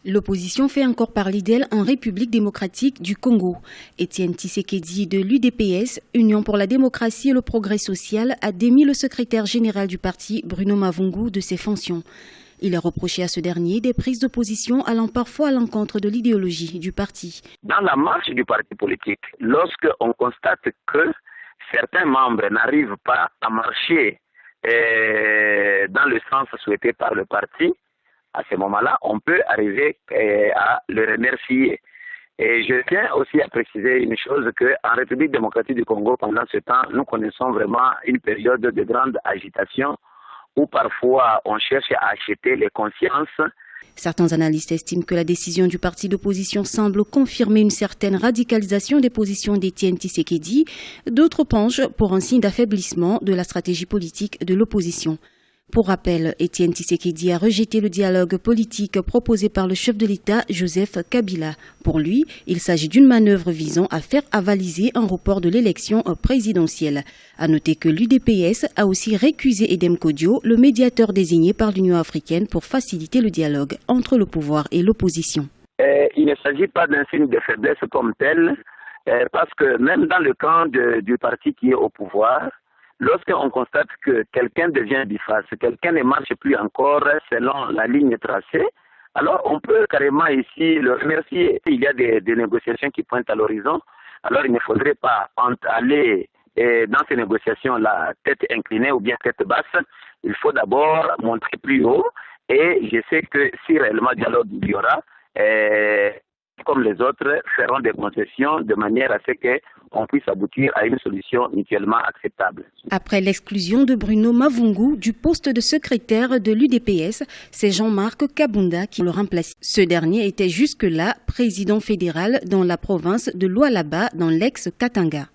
L'opposition fait encore parler d'elle en République démocratique du Congo. Étienne Tshisekedi de l'UDPS, Union pour la démocratie et le progrès social, a démis le secrétaire général du parti, Bruno Mavungu, de ses fonctions. Il a reproché à ce dernier des prises de position allant parfois à l'encontre de l'idéologie du parti. Dans la marche du parti politique, lorsqu'on constate que certains membres n'arrivent pas à marcher dans le sens souhaité par le parti, à ce moment-là, on peut arriver à le remercier. Et je tiens aussi à préciser une chose, qu'en République démocratique du Congo, pendant ce temps, nous connaissons vraiment une période de grande agitation où parfois on cherche à acheter les consciences. Certains analystes estiment que la décision du parti d'opposition semble confirmer une certaine radicalisation des positions d'Étienne Tshisekedi. D'autres penchent pour un signe d'affaiblissement de la stratégie politique de l'opposition. Pour rappel, Étienne Tshisekedi a rejeté le dialogue politique proposé par le chef de l'État, Joseph Kabila. Pour lui, il s'agit d'une manœuvre visant à faire avaliser un report de l'élection présidentielle. À noter que l'UDPS a aussi récusé Edem Kodio, le médiateur désigné par l'Union africaine pour faciliter le dialogue entre le pouvoir et l'opposition. Il ne s'agit pas d'un signe de faiblesse comme tel, parce que même dans le camp du parti qui est au pouvoir, lorsqu'on constate que quelqu'un devient biface, quelqu'un ne marche plus encore selon la ligne tracée, alors on peut carrément ici le remercier. Il y a des négociations qui pointent à l'horizon, alors il ne faudrait pas aller dans ces négociations la tête inclinée ou bien tête basse. Il faut d'abord montrer plus haut, et je sais que si réellement dialogue il y aura, comme les autres, feront des concessions de manière à ce qu'on puisse aboutir à une solution mutuellement acceptable. Après l'exclusion de Bruno Mavungu du poste de secrétaire de l'UDPS, c'est Jean-Marc Kabunda qui le remplace. Ce dernier était jusque-là président fédéral dans la province de Lualaba, dans l'ex-Katanga.